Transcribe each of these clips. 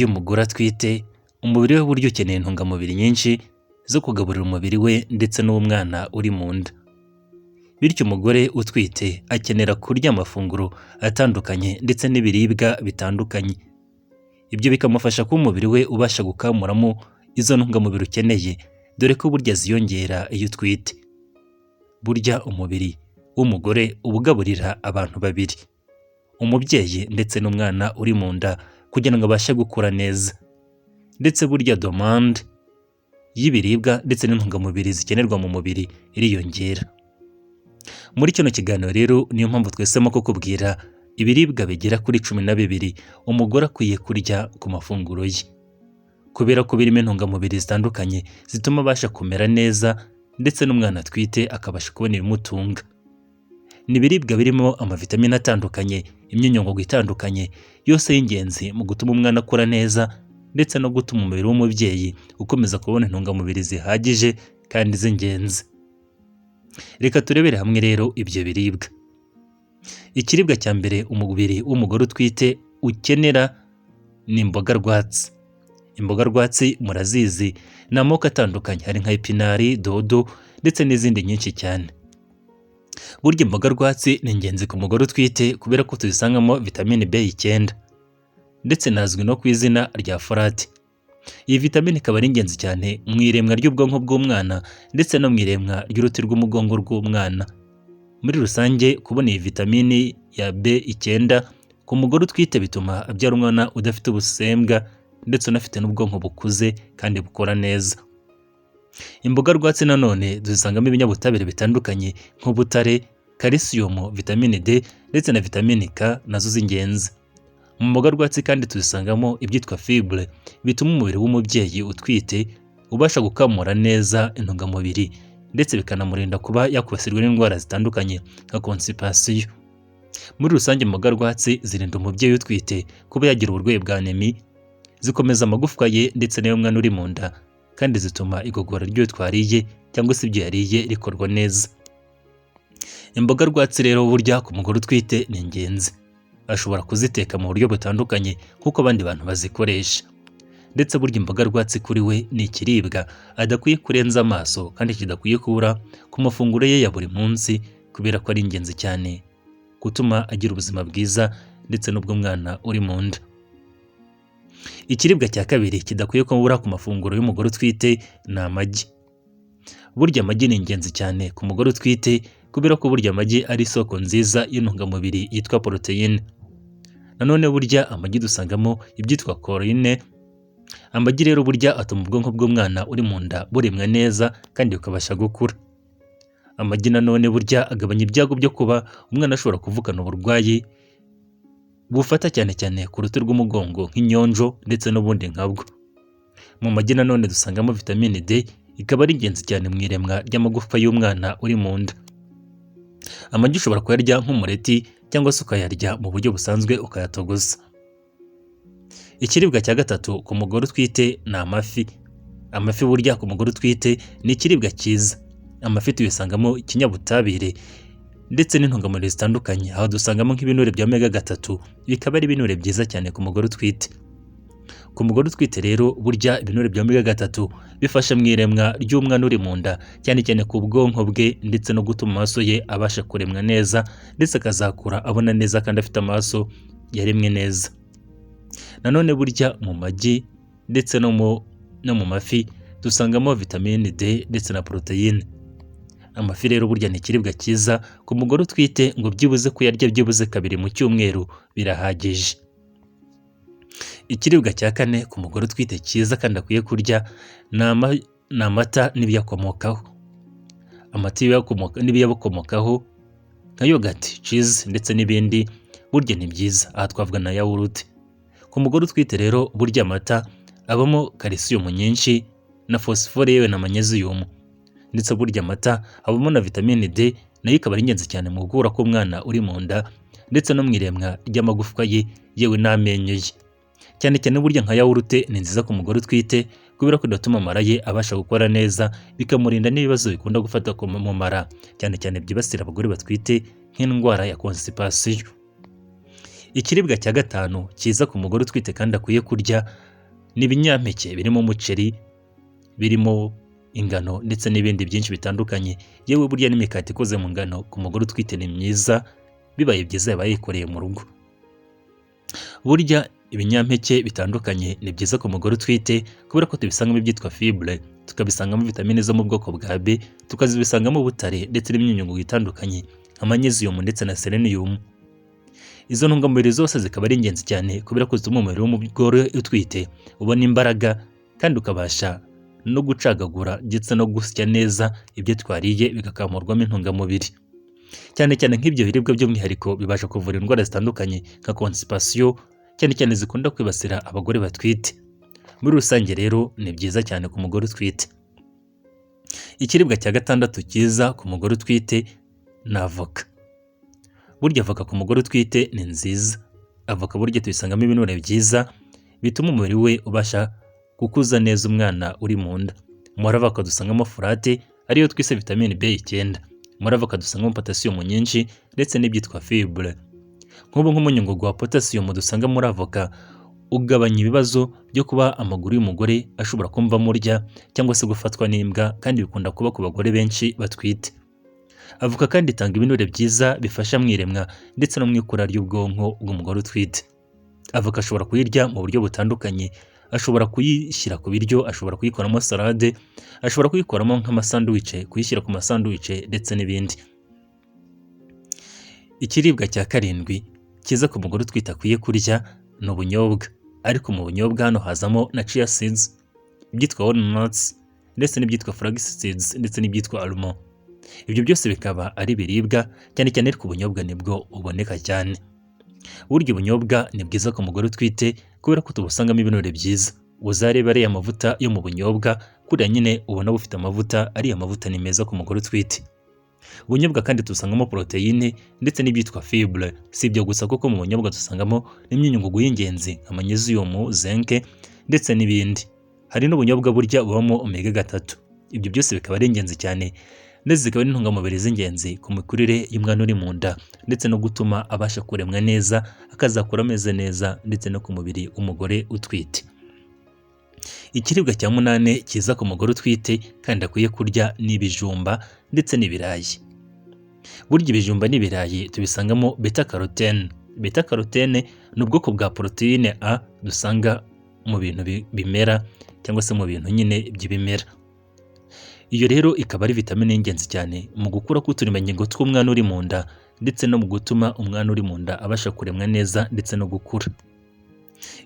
Iyo umugore atwite, umubiri we burya ukeneye intungamubiri nyinshi zo kugaburira umubiri we ndetse n'uw'umwana uri mu nda. Bityo umugore utwite akenera kurya amafunguro atandukanye ndetse n'ibiribwa bitandukanye. Ibyo bikamufasha kuba umubiri we ubasha gukamuramo izo ntungamubiri ukeneye, dore ko burya ziyongera iyo utwite. Burya umubiri w'umugore uba ugaburira abantu babiri, umubyeyi ndetse n'umwana uri mu nda, kugira ngo abashe gukura neza. Ndetse burya demande y'ibiribwa ndetse n'intungamubiri zikenerwa mu mubiri iriyongera. Muri kino kiganiro rero niyo mpamvu twahisemo kukubwira ibiribwa bigera kuri 12 umugore akwiye kurya ku mafunguro ye, kubera ko birimo intungamubiri zitandukanye zituma abasha kumera neza ndetse n'umwana atwite akabasha kubona ibimutunga. Ni ibiribwa birimo amavitamine atandukanye, imyunyungugu itandukanye, yose y'ingenzi mu gutuma umwana akura neza ndetse no gutuma umubiri w'umubyeyi ukomeza kubona intungamubiri zihagije kandi z'ingenzi. Reka turebere hamwe rero ibyo biribwa. Ikiribwa cya mbere umubiri w'umugore utwite ukenera ni imboga rwatsi. Imboga rwatsi murazizi, ni amoko atandukanye, hari nka epinari, dodo ndetse n'izindi nyinshi cyane. Burya imboga rwatsi ni ingenzi ku mugore utwite kubera ko tuzisangamo vitamine B9 ndetse nazwi no ku izina rya folate. Iyi vitamine ikaba ari ingenzi cyane mu iremwa ry'ubwonko bw'umwana ndetse no mu iremwa ry'uruti rw'umugongo rw'umwana. Muri rusange, kubona iyi vitamine ya B9 ku mugore utwite bituma abyara umwana udafite ubusembwa ndetse unafite n'ubwonko bukuze kandi bukora neza. Imboga rwatsi nanone dusangamo ibinyabutabire bitandukanye nk'ubutare, calcium, vitamine D ndetse na vitamine K nazo z'ingenzi. Mu mboga rwatsi kandi tuzisangamo ibyitwa fibre bituma umubiri w'umubyeyi utwite ubasha gukamura neza intungamubiri ndetse bikanamurinda kuba yakwibasirwa n'indwara zitandukanye nka constipation. Muri rusange imboga rwatsi zirinda umubyeyi utwite kuba yagira uburwayi bwa anemie, zikomeza amagufwa ye ndetse n'ay'umwana uri mu nda, kandi zituma igogora ry'ibyo twariye cyangwa se ibyo yariye rikorwa neza. Imboga rwatsi rero burya ku mugore utwite ni ingenzi. Ashobora kuziteka mu buryo butandukanye nk'uko abandi bantu bazikoresha. Ndetse burya imboga rwatsi kuri we ni ikiribwa adakwiye kurenza amaso kandi kidakwiye kubura ku mafunguro ye ya buri munsi, kubera ko ari ingenzi cyane gutuma agira ubuzima bwiza ndetse n'ubw'umwana uri mu nda. Ikiribwa cya kabiri kidakwiye kubura ku mafunguro y'umugore utwite ni amagi. Burya amagi ni ingenzi cyane ku mugore utwite kubera ko burya amagi ari isoko nziza y'intungamubiri yitwa poroteyine. Nanone burya amagi dusangamo ibyitwa choline. Amagi rero burya atuma ubwonko bw'umwana uri mu nda buremwa neza kandi bukabasha gukura. Amagi nanone burya agabanya ibyago byo kuba umwana ashobora kuvukana uburwayi bufata cyane cyane ku ruti rw'umugongo nk'inyonjo ndetse n'ubundi nkabwo. Mu magi nanone dusangamo vitamine D, ikaba ari ingenzi cyane mu iremwa ry'amagufwa y'umwana uri mu nda. Amagi ushobora kuyarya nk'umureti cyangwa se ukayarya mu buryo busanzwe ukayatogoza. Ikiribwa cya gatatu ku mugore utwite ni amafi. Amafi burya ku mugore utwite ni ikiribwa cyiza. Amafi tuyasangamo ikinyabutabire ndetse n'intungamubiri zitandukanye, aho dusangamo nk'ibinure bya omega 3, bikaba ari ibinure byiza cyane ku mugore utwite. Ku mugore utwite rero burya ibinure bya omega 3 bifasha mu iremwa ry'umwana uri mu nda, cyane cyane ku bwonko bwe ndetse no gutuma amaraso ye abasha kuremwa neza ndetse akazakura abona neza kandi afite amaraso yaremwe neza. Nanone burya mu magi ndetse no mu mafi dusangamo vitamine D ndetse na poroteyine. Amafi rero burya ni ikiribwa cyiza ku mugore utwite, ngo byibuze kuyarya byibuze 2 mu cyumweru birahagije. Ikiribwa cya kane ku mugore utwite cyiza kandi akwiye kurya ni amata n'ibiyakomokaho. Amata n'ibiyakomokaho nka yogurt, cheese ndetse n'ibindi burya ni byiza. Aha twavuga na yawurute. Ku mugore utwite rero burya amata abamo calcium nyinshi na phosphore yewe na magnesium. Ndetse burya amata abamo na vitamine D, nayo ikaba ari ingenzi cyane mu gukura k'umwana uri mu nda ndetse no mu iremwa ry'amagufwa ye yewe n'amenyo ye. Cyane cyane burya nka yawurute ni nziza ku mugore utwite kubera ko idatuma amara ye abasha gukora neza, bikamurinda n'ibibazo bikunda gufata mu mara, cyane cyane byibasira abagore batwite nk'indwara ya constipation. Ikiribwa cya gatanu cyiza ku mugore utwite kandi akwiye kurya ni ibinyampeke birimo umuceri, birimo ingano ndetse n'ibindi byinshi bitandukanye. Yewe burya n'imikati ikoze mu ngano ku mugore utwite ni myiza, bibaye byiza yaba yikoreye mu rugo. Burya ibinyampeke bitandukanye ni byiza ku mugore utwite kubera ko tubisangamo ibyitwa fibre, tukabisangamo vitamine zo mu bwoko bwa B, tukazibisangamo ubutare ndetse n'imyunyungugu itandukanye nka magnesium ndetse na selenium. Izo ntungamubiri zose zikaba ari ingenzi cyane kubera ko zituma umubiri w'umugore utwite ubona imbaraga kandi ukabasha no gucagagura ndetse no gusya neza ibyo twariye bigakamurwamo intungamubiri. Cyane cyane nk'ibyo biribwa by'umwihariko bibasha kuvura indwara zitandukanye nka constipation, cyane cyane zikunda kwibasira abagore batwite. Muri rusange rero ni byiza cyane ku mugore utwite. Ikiribwa cya gatandatu cyiza ku mugore utwite ni avoka. Burya avoka ku mugore utwite ni nziza. Avoka burya tuyisangamo ibinure byiza bituma umubiri we ubasha gukuza neza umwana uri mu nda. Muri avoka dusangamo folate ariyo twise vitamine B9. Muri avoka dusangamo potassium nyinshi ndetse n'ibyitwa fibre. Nk'ubu nk'umunyungugu wa potassium dusanga muri avoka ugabanya ibibazo byo kuba amaguru y'umugore ashobora kumva murya cyangwa se gufatwa n'imbwa, kandi bikunda kuba ku bagore benshi batwite. Avoka kandi itanga ibinure byiza bifasha mu iremwa ndetse no mu ikura ry'ubwonko bw'umugore utwite. Avoka ashobora kuyirya mu buryo butandukanye, ashobora kuyishyira ku biryo, ashobora kuyikoramo salade, ashobora kuyikoramo nk'amasandwiche, kuyishyira ku masandwiche ndetse n'ibindi. Ikiribwa cya karindwi cyiza ku mugore utwite akwiye kurya ni ubunyobwa, ariko mu bunyobwa hano hazamo na chia seeds, ibyitwa walnuts ndetse n'ibyitwa flax seeds ndetse n'ibyitwa almond. Ibyo byose bikaba ari biribwa, cyane cyane ariko ubunyobwa nibwo buboneka cyane. Burya ubunyobwa ni bwiza ku mugore utwite kubera ko tubusangamo ibinure byiza. Uzareba ariya mavuta yo mu bunyobwa kuriya nyine ubona bufite amavuta, ariya mavuta ni meza ku mugore utwite. Ubunyobwa kandi dusangamo proteine ndetse n'ibyitwa fibre. Si ibyo gusa kuko mu bunyobwa dusangamo n'imyunyungugu y'ingenzi nka magnesium, zinc ndetse n'ibindi. Hari n'ubunyobwa burya bubamo omega 3. Ibyo byose bikaba ari ingenzi cyane ndetse zikaba ari intungamubiri z'ingenzi ku mikurire y'umwana uri mu nda ndetse no gutuma abasha kuremwa neza, akazakura ameze neza ndetse no ku mubiri w'umugore utwite. Ikiribwa cya munane cyiza ku mugore utwite kandi akwiye kurya ni ibijumba ndetse n'ibirayi. Burya ibijumba n'ibirayi tubisangamo beta carotene. Beta carotene ni ubwoko bwa proteine A dusanga mu bintu bimera cyangwa se mu bintu nyine by'ibimera. Iyo rero ikaba ari vitamine y'ingenzi cyane mu gukura k'uturemangingo tw'umwana uri mu nda ndetse no mu gutuma umwana uri mu nda abasha kuremwa neza ndetse no gukura.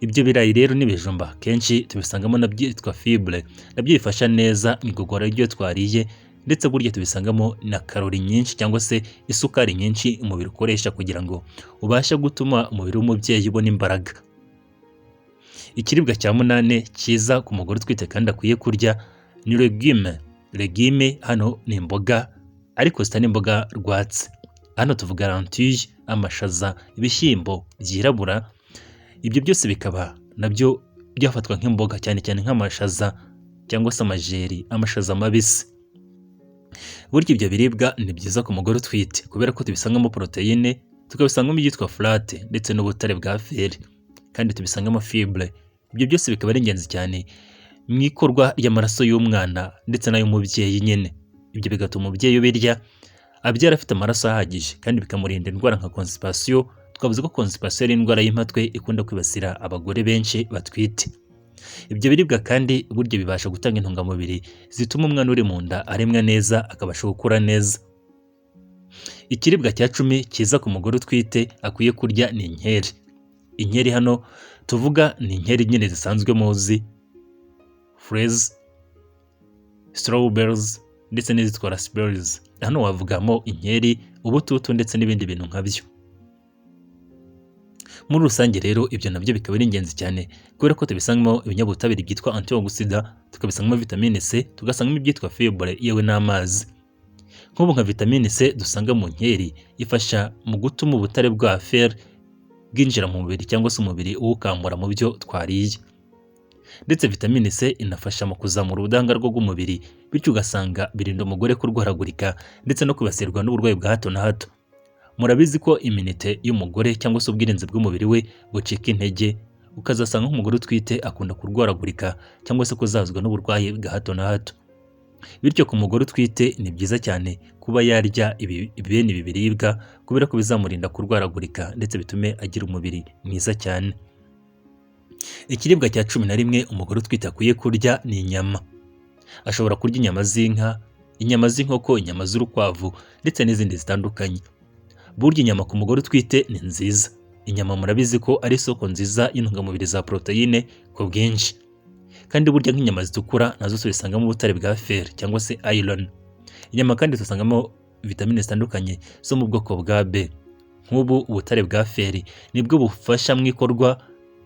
Ibyo birayi rero n'ibijumba kenshi tubisangamo na byitwa fibre, nabyo bifasha neza mu igogora ry'ibyo twariye, ndetse burya tubisangamo na karori nyinshi cyangwa se isukari nyinshi umubiri ukoresha kugira ngo ubashe gutuma umubiri w'umubyeyi ubona imbaraga. Ikiribwa cya munane cyiza ku mugore utwite kandi akwiye kurya ni legume. Legume hano ni imboga ariko zitari imboga rwatsi. Hano tuvuga lentille, amashaza, ibishyimbo byirabura. Ibyo byose bikaba nabyo byafatwa nk'imboga, cyane cyane nk'amashaza cyangwa se amajeri, amashaza mabisi. Burya ibyo biribwa ni byiza ku mugore utwite kubera ko tubisangamo proteine, tukabisangamo ibyitwa folate ndetse n'ubutare bwa fer, kandi tubisangamo fibre. Ibyo byose bikaba ari ingenzi cyane mu ikorwa ry'amaraso y'umwana ndetse n'ay'umubyeyi nyine. Ibyo bigatuma umubyeyi ubirya abyara afite amaraso ahagije kandi bikamurinda indwara nka constipation. Twavuze ko constipation ari indwara y'impatwe ikunda kwibasira abagore benshi batwite. Ibyo biribwa kandi burya bibasha gutanga intungamubiri zituma umwana uri mu nda aremwa neza, akabasha gukura neza. Ikiribwa cya 10 cyiza ku mugore utwite akwiye kurya ni inkeri. Inkeri hano tuvuga ni inkeri nyine zisanzwe muzi, fraise, strawberries ndetse n'izitwa raspberries. Hano wavugamo inkeri, ubututu ndetse n'ibindi bintu nkabyo. Muri rusange rero ibyo nabyo bikaba ari ingenzi cyane kubera ko tubisangamo ibinyabutabire byitwa antioxidant, tukabisangamo vitamine C, tugasangamo ibyitwa fibre yewe n'amazi. Nk'ubu nka vitamine C dusanga mu nkeri ifasha mu gutuma ubutare bwa fer bwinjira mu mubiri cyangwa se umubiri uwukamura mu byo twariye. Ndetse vitamine C inafasha mu kuzamura ubudahangarwa bw'umubiri, bityo ugasanga birinda umugore kurwaragurika ndetse no kwibasirwa n'uburwayi bwa hato na hato. Murabizi ko iminite y'umugore cyangwa se ubwirinzi bw'umubiri we bucika intege, ukazasanga nk'umugore utwite akunda kurwaragurika cyangwa se kuzahazwa n'uburwayi bwa hato na hato. Bityo ku mugore utwite ni byiza cyane kuba yarya bene ibi biribwa kubera ko bizamurinda kurwaragurika ndetse bitume agira umubiri mwiza cyane. Ikiribwa cya 11 umugore utwite akwiye kurya ni inyama. Ashobora kurya inyama z'inka, inyama z'inkoko, inyama z'urukwavu ndetse n'izindi zitandukanye. Burya inyama ku mugore utwite ni nziza. Inyama murabizi ko ari isoko nziza y'intungamubiri za proteine ku bwinshi. Kandi burya nk'inyama zitukura nazo tubisangamo ubutare bwa fer cyangwa se iron. Inyama kandi dusangamo vitamine zitandukanye zo mu bwoko bwa B. Nk'ubu ubutare bwa fer nibwo bufasha mu ikorwa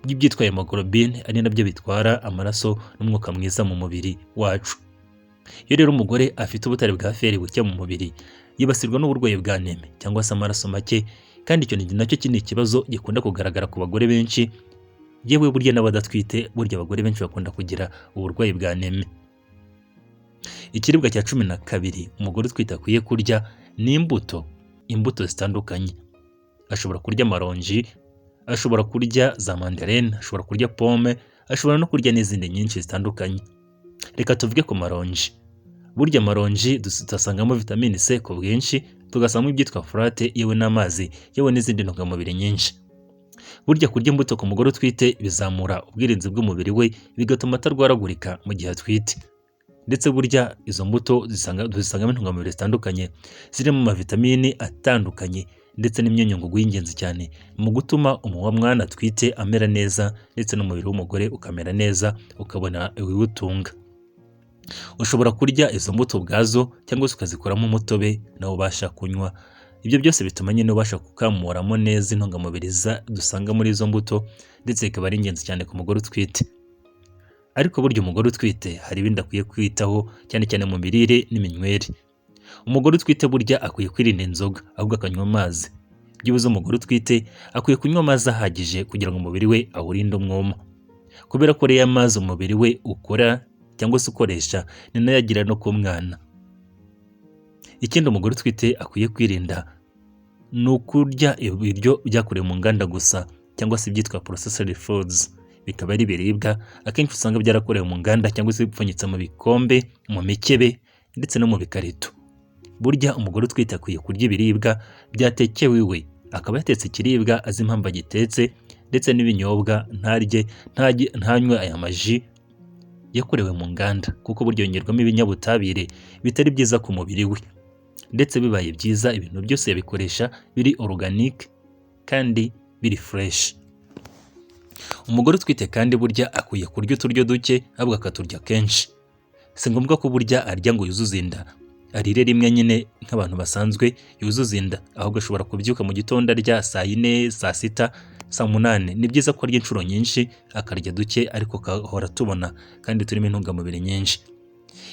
ry'ibyitwa hemoglobine, ari nabyo bitwara amaraso n'umwuka mwiza mu mubiri wacu. Iyo rero umugore afite ubutare bwa fer buke mu mubiri, yibasirwa n'uburwayi bwa aneme cyangwa se amaraso make, kandi icyo ni nacyo kindi kibazo gikunda kugaragara ku bagore benshi, yewe burya n'abadatwite, burya abagore benshi bakunda kugira uburwayi bwa aneme. Ikiribwa cya 12 umugore utwite akwiye kurya ni imbuto zitandukanye. Ashobora kurya amaronji, ashobora kurya za mandarine, ashobora kurya pome, ashobora no kurya n'izindi nyinshi zitandukanye. Reka tuvuge ku maronji. Burya amaronji dusangamo vitamine C ku bwinshi, tugasangamo ibyitwa folate yewe n'amazi yewe n'izindi ntungamubiri nyinshi. Burya kurya imbuto ku mugore utwite bizamura ubwirinzi bw'umubiri we, bigatuma atarwaragurika mu gihe atwite. Ndetse burya izo mbuto dusangamo intungamubiri zitandukanye zirimo amavitamini atandukanye ndetse n'imyunyungugu y'ingenzi cyane mu gutuma umwana atwite amera neza ndetse n'umubiri w'umugore ukamera neza, ukabona ibiwutunga. Ushobora kurya izo mbuto ubwazo cyangwa se ukazikoramo umutobe nawe ubasha kunywa. Ibyo byose bituma nyine ubasha kukamuramo neza intungamubiri dusanga muri izo mbuto, ndetse ikaba ari ingenzi cyane ku mugore utwite. Ariko burya umugore utwite hari ibindi akwiye kwitaho, cyane cyane mu mirire n'iminywere. Umugore utwite burya akwiye kwirinda inzoga, ahubwo akanywa amazi. Byibuze umugore utwite akwiye kunywa amazi ahagije kugira ngo umubiri we awurinde umwuma, kubera ko rero amazi umubiri we ukora cyangwa se ukoresha ni nayo agira no ku mwana. Ikindi umugore utwite akwiye kwirinda ni ukurya ibiryo byakorewe mu nganda gusa cyangwa se ibyitwa processed foods. Bikaba ari ibiribwa akenshi usanga byarakorewe mu nganda cyangwa se bipfunyitse mu bikombe, mu mikebe ndetse no mu bikarito. Burya umugore utwite akwiye kurya ibiribwa byatekewe iwe, akaba yatetse ikiribwa azi impamvu agitetse, ndetse n'ibinyobwa ntanywe aya maji yakorewe mu nganda, kuko burya yongerwamo ibinyabutabire bitari byiza ku mubiri we. Ndetse bibaye byiza ibintu byose yabikoresha biri organic kandi biri fresh. Umugore utwite kandi burya akwiye kurya uturyo duke, ahubwo akaturya kenshi. Si ngombwa ko burya arya ngo yuzuze inda, arire rimwe nyine nk'abantu basanzwe yuzuza inda, ahubwo ashobora kubyuka mu gitondo arya saa 4, saa 6, saa 8. Ni byiza ko arya inshuro nyinshi, akarya duke ariko kahora tubona kandi turimo intungamubiri nyinshi.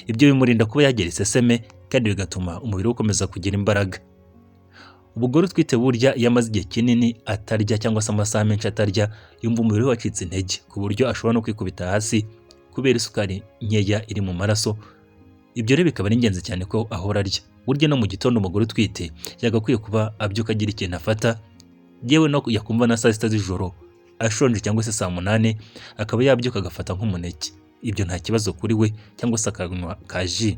Ibyo bimurinda kuba yagira iseseme kandi bigatuma umubiri ukomeza kugira imbaraga. Umugore utwite burya iyo amaze igihe kinini atarya cyangwa se amasaha menshi atarya, yumva umubiri we wacitse intege ku buryo ashobora no kwikubita hasi kubera isukari nkeya iri mu maraso. Ibyo rero bikaba ari ingenzi cyane ko ahora arya. Burya no mu gitondo umugore utwite yagakwiye kuba abyuka agira ikintu afata, yewe no yakumva na saa 6 z'ijoro ashonje cyangwa se saa 8 akaba yabyuka agafata nk'umuneke. Ibyo nta kibazo kuri we, cyangwa se akanywa kaji,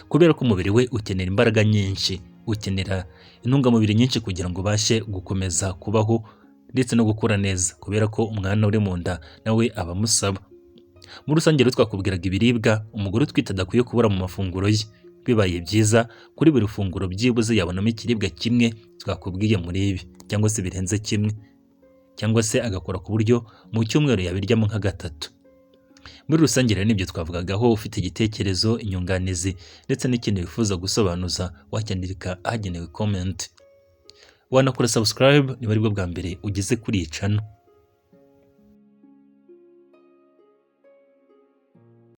kubera ko umubiri we ukenera imbaraga nyinshi, ukenera intungamubiri nyinshi kugira ngo ubashe gukomeza kubaho ndetse no gukura neza, kubera ko umwana uri mu nda nawe aba amusaba. Muri rusange rero twakubwiraga ibiribwa umugore utwite adakwiye kubura mu mafunguro ye. Bibaye byiza kuri buri funguro byibuze yabonamo ikiribwa kimwe twakubwiye muri ibi, cyangwa se birenze kimwe, cyangwa se agakora ku buryo mu cyumweru yabiryamo nka 3. Muri rusange rero nibyo twavugagaho. Ufite igitekerezo, inyunganizi ndetse n'ikindi wifuza gusobanuza, wacyandika ahagenewe comment. Wanakora subscribe niba ari bwo bwa mbere ugeze kuri iyi channel.